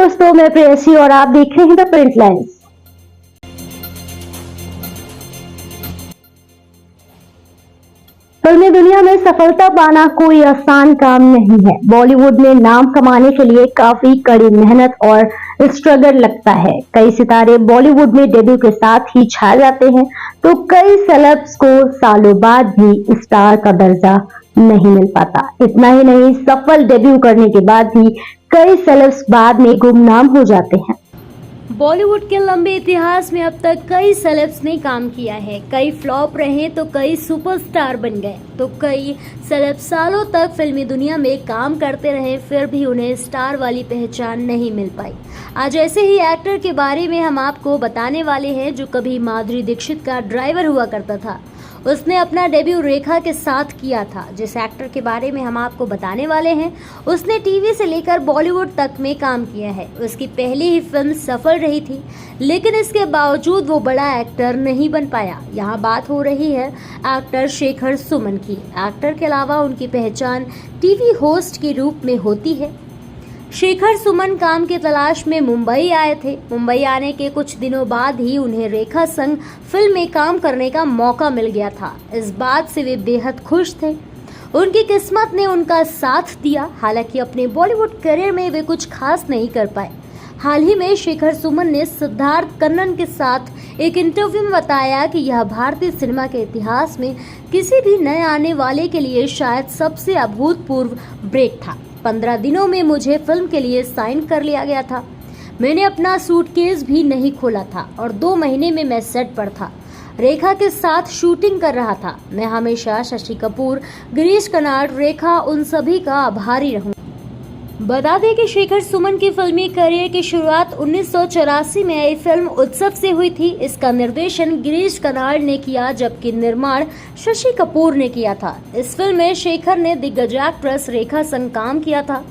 दोस्तों, मैं प्रेयसी और आप देख रहे हैं द प्रिंट लाइन्स। फिल्मी दुनिया में सफलता पाना कोई आसान काम नहीं है। बॉलीवुड में नाम कमाने के लिए काफी कड़ी मेहनत और स्ट्रगल लगता है। कई सितारे बॉलीवुड में डेब्यू के साथ ही छा जाते हैं, तो कई सेलेब्स को सालों बाद भी स्टार का दर्जा नहीं मिल पाता। इतना ही नहीं, सफल डेब्यू करने के बाद भी कई सेलेब्स बाद में गुमनाम हो जाते हैं। बॉलीवुड के लंबे इतिहास में अब तक कई सेलेब्स ने काम किया है। कई फ्लॉप रहे तो कई सुपरस्टार बन गए, तो कई सेलेब्स सालों तक फिल्मी दुनिया में काम करते रहे, फिर भी उन्हें स्टार वाली पहचान नहीं मिल पाई। आज ऐसे ही एक्टर के बारे में हम आपको बताने वाले हैं जो कभी माधुरी दीक्षित का ड्राइवर हुआ करता था। उसने अपना डेब्यू रेखा के साथ किया था। जिस एक्टर के बारे में हम आपको बताने वाले हैं, उसने टीवी से लेकर बॉलीवुड तक में काम किया है। उसकी पहली ही फिल्म सफल रही थी, लेकिन इसके बावजूद वो बड़ा एक्टर नहीं बन पाया। यहाँ बात हो रही है एक्टर शेखर सुमन की। एक्टर के अलावा उनकी पहचान टीवी होस्ट के रूप में होती है। शेखर सुमन काम की तलाश में मुंबई आए थे। मुंबई आने के कुछ दिनों बाद ही उन्हें रेखा संग फिल्म में काम करने का मौका मिल गया था। इस बात से वे बेहद खुश थे। उनकी किस्मत ने उनका साथ दिया। हालांकि अपने बॉलीवुड करियर में वे कुछ खास नहीं कर पाए। हाल ही में शेखर सुमन ने सिद्धार्थ कन्नन के साथ एक इंटरव्यू में बताया कि यह भारतीय सिनेमा के इतिहास में किसी भी नए आने वाले के लिए शायद सबसे अभूतपूर्व ब्रेक था। 15 दिनों में मुझे फिल्म के लिए साइन कर लिया गया था। मैंने अपना सूटकेस भी नहीं खोला था और 2 महीने में मैं सेट पर था। रेखा के साथ शूटिंग कर रहा था। मैं हमेशा शशि कपूर, गिरीश कर्नाड, रेखा, उन सभी का आभारी रहूं। बता दें कि शेखर सुमन की फिल्मी करियर की शुरुआत 1984 में आई फिल्म उत्सव से हुई थी। इसका निर्देशन गिरीश कर्नाड ने किया, जबकि निर्माण शशि कपूर ने किया था। इस फिल्म में शेखर ने दिग्गज एक्ट्रेस रेखा संग काम किया था।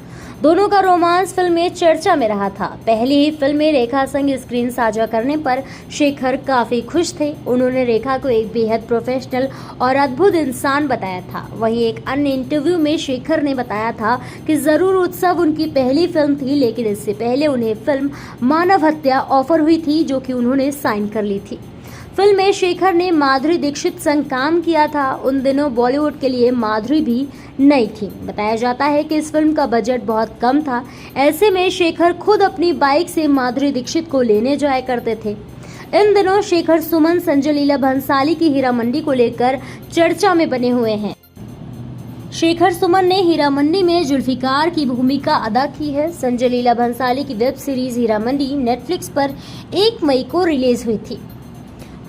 दोनों का रोमांस फिल्म में चर्चा में रहा था। पहली ही फिल्म में रेखा संग स्क्रीन साझा करने पर शेखर काफी खुश थे। उन्होंने रेखा को एक बेहद प्रोफेशनल और अद्भुत इंसान बताया था। वहीं एक अन्य इंटरव्यू में शेखर ने बताया था कि जरूर उत्सव उनकी पहली फिल्म थी, लेकिन इससे पहले उन्हें फिल्म मानव हत्या ऑफर हुई थी, जो कि उन्होंने साइन कर ली थी। फिल्म में शेखर ने माधुरी दीक्षित संग काम किया था। उन दिनों बॉलीवुड के लिए माधुरी भी नई थी। बताया जाता है कि इस फिल्म का बजट बहुत कम था। ऐसे में शेखर खुद अपनी बाइक से माधुरी दीक्षित को लेने जाया करते थे। इन दिनों शेखर सुमन संजय लीला भंसाली की हीरा मंडी को लेकर चर्चा में बने हुए हैं। शेखर सुमन ने हीरा मंडी में जुल्फिकार की भूमिका अदा की है। संजय लीला भंसाली की web series Heera Mandi Netflix पर 1 मई को रिलीज हुई थी।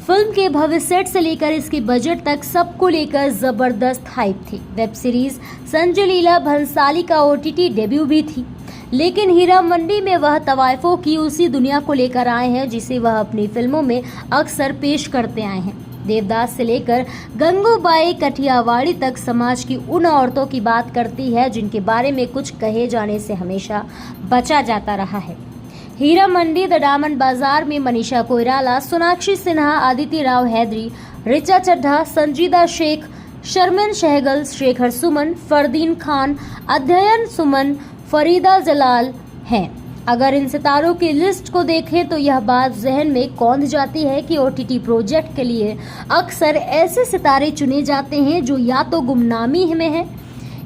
फिल्म के भव्य सेट से लेकर इसके बजट तक सबको लेकर जबरदस्त हाइप थी। वेब सीरीज संजय लीला भंसाली का OTT डेब्यू भी थी, लेकिन हीरा मंडी में वह तवाइफों की उसी दुनिया को लेकर आए हैं जिसे वह अपनी फिल्मों में अक्सर पेश करते आए हैं। देवदास से लेकर गंगूबाई कठियावाड़ी तक समाज की उन औरतों की बात करती है जिनके बारे में कुछ कहे जाने से हमेशा बचा जाता रहा है। हीरा मंडी द डायमंड बाजार में मनीषा कोइराला, सोनाक्षी सिन्हा, आदित्य राव हैदरी, रिचा चड्ढा, संजीदा शेख, शर्मिन सहगल, शेखर सुमन, फरदीन खान, अध्ययन सुमन, फरीदा जलाल हैं। अगर इन सितारों की लिस्ट को देखें तो यह बात जहन में कौंध जाती है कि OTT प्रोजेक्ट के लिए अक्सर ऐसे सितारे चुने जाते हैं जो या तो गुमनामी में हैं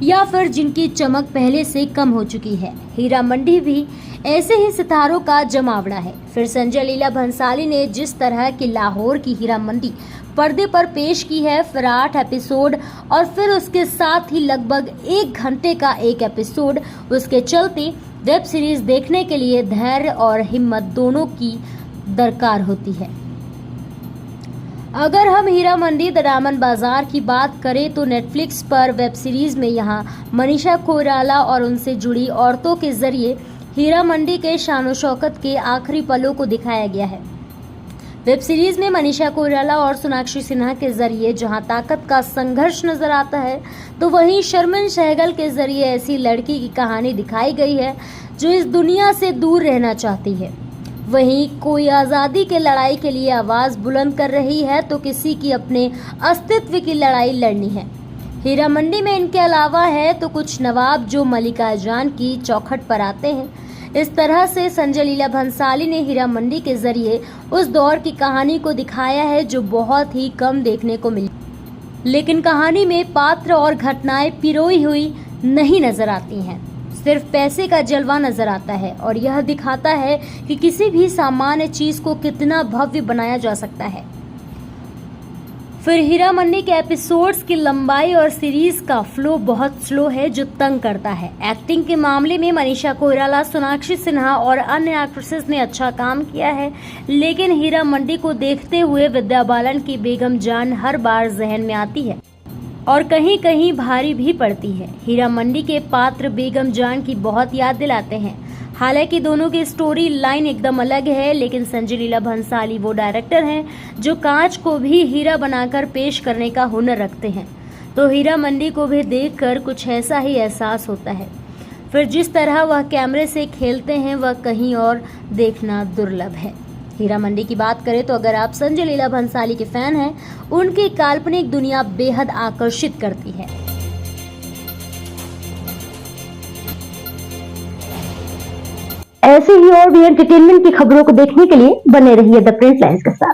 या फिर जिनकी चमक पहले से कम हो चुकी है। हीरा मंडी भी ऐसे ही सितारों का जमावड़ा है। फिर संजय लीला भंसाली ने जिस तरह की लाहौर की हीरा मंडी पर्दे पर पेश की है, फिर 8 एपिसोड और फिर उसके साथ ही लगभग 1 घंटे का एक एपिसोड, उसके चलते वेब सीरीज देखने के लिए धैर्य और हिम्मत दोनों की दरकार होती है। अगर हम हीरा मंडी द डायमंड बाजार की बात करें तो नेटफ्लिक्स पर वेब सीरीज में यहाँ मनीषा कोइराला और उनसे जुड़ी औरतों के जरिए हीरा मंडी के शानो शौकत के आखिरी पलों को दिखाया गया है। वेब सीरीज में मनीषा कोइराला और सोनाक्षी सिन्हा के जरिए जहां ताकत का संघर्ष नजर आता है, तो वहीं शर्मिन सहगल के जरिए ऐसी लड़की की कहानी दिखाई गई है जो इस दुनिया से दूर रहना चाहती है। वहीं कोई आज़ादी की लड़ाई के लिए आवाज़ बुलंद कर रही है, तो किसी की अपने अस्तित्व की लड़ाई लड़नी है। हीरा मंडी में इनके अलावा है तो कुछ नवाब जो मलिका जान की चौखट पर आते हैं। इस तरह से संजय लीला भंसाली ने हीरा मंडी के जरिए उस दौर की कहानी को दिखाया है जो बहुत ही कम देखने को मिली, लेकिन कहानी में पात्र और घटनाएं पिरोई हुई नहीं नजर आती हैं। सिर्फ पैसे का जलवा नजर आता है और यह दिखाता है कि किसी भी सामान्य चीज को कितना भव्य बनाया जा सकता है। फिर हीरा मंडी के एपिसोड्स की लंबाई और सीरीज का फ्लो बहुत स्लो है जो तंग करता है। एक्टिंग के मामले में मनीषा कोइराला, सोनाक्षी सिन्हा और अन्य एक्ट्रेसेस ने अच्छा काम किया है, लेकिन हीरा मंडी को देखते हुए विद्या बालन की बेगम जान हर बार जहन में आती है और कहीं कहीं भारी भी पड़ती है। हीरा मंडी के पात्र बेगम जान की बहुत याद दिलाते हैं। हालांकि दोनों की स्टोरी लाइन एकदम अलग है, लेकिन संजय लीला भंसाली वो डायरेक्टर हैं जो कांच को भी हीरा बनाकर पेश करने का हुनर रखते हैं। तो हीरा मंडी को भी देखकर कुछ ऐसा ही एहसास होता है। फिर जिस तरह वह कैमरे से खेलते हैं वह कहीं और देखना दुर्लभ है। हीरा मंडी की बात करें तो अगर आप संजय लीला भंसाली के फैन हैं, उनकी काल्पनिक दुनिया बेहद आकर्षित करती है। ऐसे ही और भी एंटरटेनमेंट की खबरों को देखने के लिए बने रहिए द प्रिंस लाइन्स के साथ।